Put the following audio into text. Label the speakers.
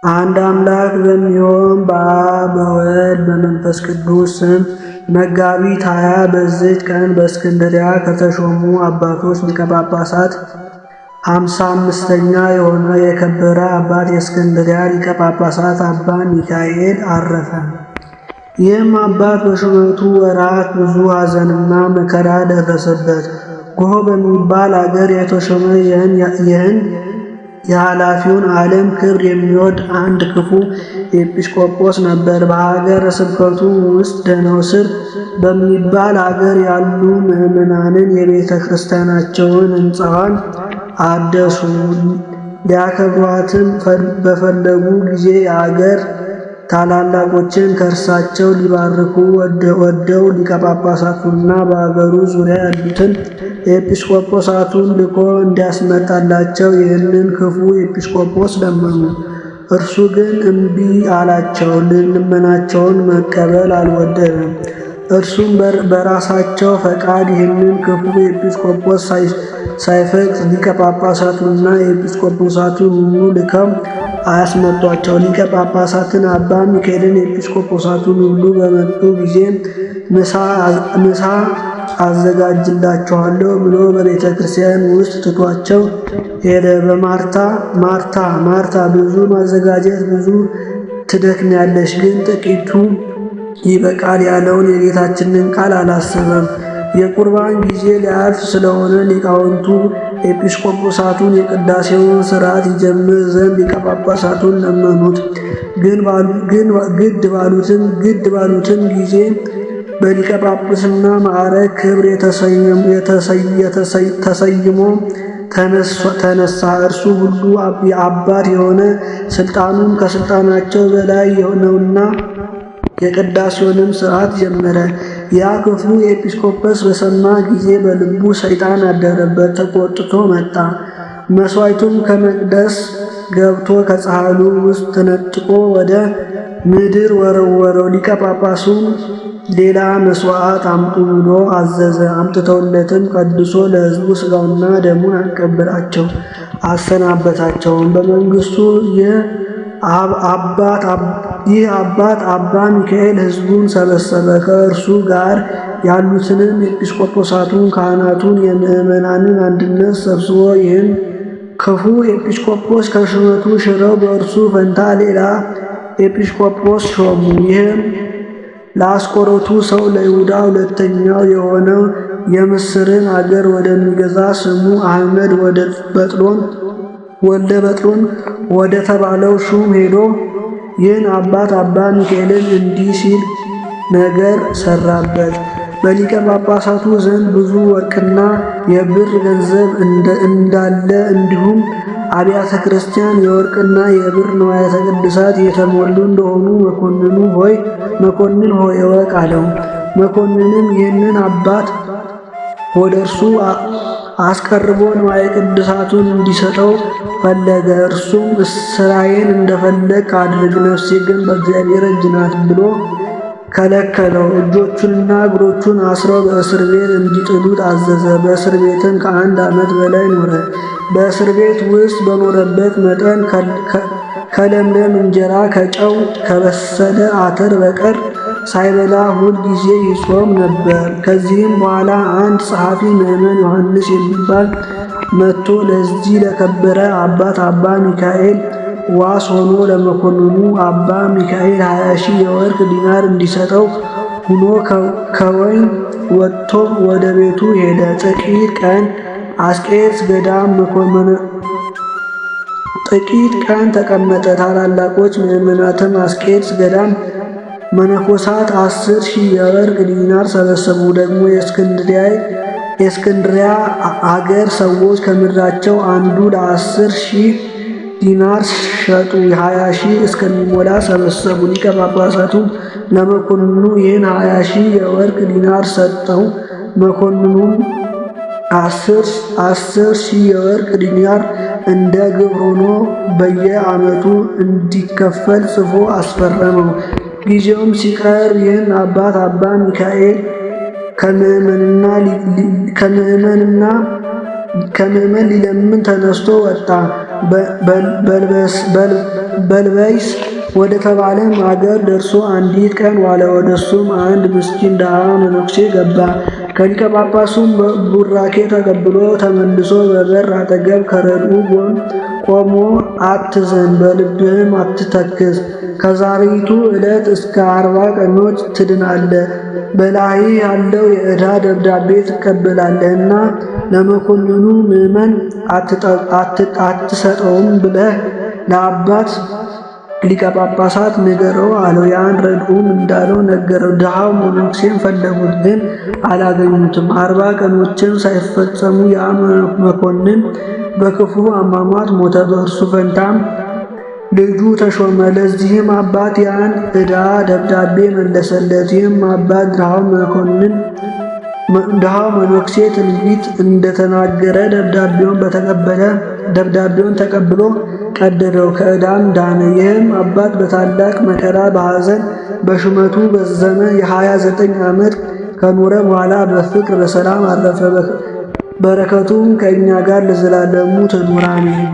Speaker 1: አንድ አምላክ በሚሆን በአብ በወልድ በመንፈስ ቅዱስ ስም መጋቢት 20 በዚች ቀን በእስክንድርያ ከተሾሙ አባቶች ሊቀ ጳጳሳት 55ኛ የሆነ የከበረ አባት የእስክንድርያ ሊቀ ጳጳሳት አባ ሚካኤል አረፈ። ይህም አባት በሹመቱ ወራት ብዙ ሐዘንና መከራ ደረሰበት። ጎህ በሚባል አገር የተሾመ ይህን የኃላፊውን ዓለም ክብር የሚወድ አንድ ክፉ ኤጲስቆጶስ ነበር። በሀገረ ስብከቱ ውስጥ ደነውስር በሚባል አገር ያሉ ምዕመናንን የቤተ ክርስቲያናቸውን ሕንፃዋን አደሱ። ሊያከብሯትም በፈለጉ ጊዜ የአገር ታላላቆችን ከእርሳቸው ሊባርኩ ወደው ሊቀ ጳጳሳቱንና በአገሩ ዙሪያ ያሉትን ኤጲስቆጶሳቱን ልኮ እንዲያስመጣላቸው ይህንን ክፉ ኤጲስቆጶስ ለመኑ። እርሱ ግን እምቢ አላቸው። ልመናቸውን መቀበል አልወደደም። እርሱም በራሳቸው ፈቃድ ይህንን ክፉ ኤጲስቆጶስ ሳይፈቅድ ሊቀ ጳጳሳቱንና ኤጲስቆጶሳቱን ሁሉ ልከው አያስመጧቸው። ሊቀ ጳጳሳትን አባ ሚካኤልን ኤጲስቆጶሳቱን ሁሉ በመጡ ጊዜ ምሳ አዘጋጅላችኋለሁ ብሎ በቤተ ክርስቲያን ውስጥ ትቷቸው ሄደ። ማርታ ብዙ ማዘጋጀት ብዙ ትደክሚያለሽ፣ ግን ጥቂቱ ይበቃል ያለውን የጌታችንን ቃል አላሰበም። የቁርባን ጊዜ ሊያልፍ ስለሆነ ሊቃውንቱ ኤጲስቆጶሳቱን የቅዳሴውን ሥርዓት ይጀምር ዘንድ ሊቀ ጳጳሳቱን ለመኑት። ግድ ባሉትም ጊዜ በሊቀ ጳጳስና ማዕረግ ክብር ተሰይሞ ተነሳ። እርሱ ሁሉ አባት የሆነ ሥልጣኑም ከሥልጣናቸው በላይ ነውና የቅዳሴውንም ሥርዓት ጀመረ። ያ ክፉ ኤጲስቆጶስ በሰማ ጊዜ በልቡ ሰይጣን አደረበት። ተቆጥቶ መጣ። መሥዋዕቱም ከመቅደስ ገብቶ ከጻሕሉ ውስጥ ተነጥቆ ወደ ምድር ወረወረው። ሊቀ ጳጳሱም ሌላ መሥዋዕት አምጡ ብሎ አዘዘ። አምጥተውለትም ቀድሶ ለሕዝቡ ሥጋውና ደሙን አቀበላቸው፣ አሰናበታቸውም። በመንግሥቱ ይህ አባት አባ ሚካኤል ሕዝቡን ሰበሰበ። ከእርሱ ጋር ያሉትንም ኤጲስቆጶሳቱን፣ ካህናቱን፣ የምዕመናንን አንድነት ሰብስቦ ይህን ክፉ ኤጲስቆጶስ ከሹመቱ ሽረው በእርሱ ፈንታ ሌላ ኤጲስቆጶስ ሾሙ። ይህም ለአስቆሮቱ ሰው ለይሁዳ ሁለተኛው የሆነው የምስርን አገር ወደሚገዛ ስሙ አህመድ ወልደ በጥሎን ወደ ተባለው ሹም ሄዶ ይህን አባት አባ ሚካኤልን እንዲህ ሲል ነገር ሰራበት። በሊቀ ጳጳሳቱ ዘንድ ብዙ ወርቅና የብር ገንዘብ እንዳለ እንዲሁም አብያተ ክርስቲያን የወርቅና የብር ንዋያተ ቅድሳት የተሞሉ እንደሆኑ መኮንን ሆይ እወቅ አለው። መኮንንም ይህንን አባት ወደ እርሱ አስቀርቦ ንዋየ ቅድሳቱን እንዲሰጠው ፈለገ። እርሱም ስራዬን እንደፈለግ አድርግ፣ ነፍሴ ግን በእግዚአብሔር እጅ ናት ብሎ ከለከለው። እጆቹንና እግሮቹን አስረው በእስር ቤት እንዲጥሉት አዘዘ። በእስር ቤትም ከ1 ዓመት በላይ ኖረ። በእስር ቤት ውስጥ በኖረበት መጠን ከለምለም እንጀራ ከጨው ከበሰለ አተር በቀር ሳይበላ ሁል ጊዜ ይጾም ነበር። ከዚህም በኋላ አንድ ጸሐፊ ምዕመን ዮሐንስ የሚባል መጥቶ ለዚህ ለከበረ አባት አባ ሚካኤል ዋስ ሆኖ ለመኮንኑ አባ ሚካኤል 20,000 የወርቅ ዲናር እንዲሰጠው ሁኖ ከወይን ወጥቶ ወደ ቤቱ ሄደ። ጥቂት ቀን ተቀመጠ። ታላላቆች ምዕመናትም አስቄጥስ ገዳም መነኮሳት 10,000 የወርቅ ዲናር ሰበሰቡ። ደግሞ የእስክንድርያ አገር ሰዎች ከምድራቸው አንዱ ለ10,000 ዲናር ሸጡ። 20,000 እስከሚሞላ ሰበሰቡ። ሊቀ ጳጳሳቱ ለመኮንኑ ይህን 20,000 የወርቅ ዲናር ሰጠው። መኮንኑም 10,000 የወርቅ ዲናር እንደ ግብር ሆኖ በየዓመቱ እንዲከፈል ጽፎ አስፈረመው። ጊዜውም ሲቀር ይህን አባት አባ ሚካኤል ከምዕመንና ከምዕመን ሊለምን ተነስቶ ወጣ። በልበይስ ወደ ተባለም አገር ደርሶ አንዲት ቀን ዋለ። ወደሱም አንድ ምስኪን ድሃ መነኩሴ ገባ። ከሊቀ ጳጳሱም ቡራኬ ተቀብሎ ተመልሶ በበር አጠገብ ከረድኡ ጎን ቆሞ አትዘን፣ በልብህም አትተክዝ፣ ከዛሬቱ ዕለት እስከ 40 ቀኖች ትድናለህ፣ በላይ ያለው የዕዳ ደብዳቤ ትቀበላለህና ለመኮንኑ ምዕመን አትሰጠውም ብለህ ለአባት ሊቀ ጳጳሳት ንገረው አለው። ያን ረድኡም እንዳለው ነገረው። ድሃው መነኩሴን ፈለጉት፣ ግን አላገኙትም። 40 ቀኖችም ሳይፈጸሙ ያ መኮንን በክፉ አሟሟት ሞተ። በእርሱ ፈንታም ልጁ ተሾመ። ለዚህም አባት ያን ዕዳ ደብዳቤ መለሰለት። ይህም አባት ድሃው መነኩሴ ትንቢት እንደተናገረ ደብዳቤውን ተቀብሎ ቀደደው፣ ከዕዳም ዳነ። ይህም አባት በታላቅ መከራ በሐዘን በሹመቱ በዘመ የ29 ዓመት ከኖረ በኋላ በፍቅር በሰላም አረፈ። በረከቱም ከእኛ ጋር ለዘላለሙ ትኑር አሜን።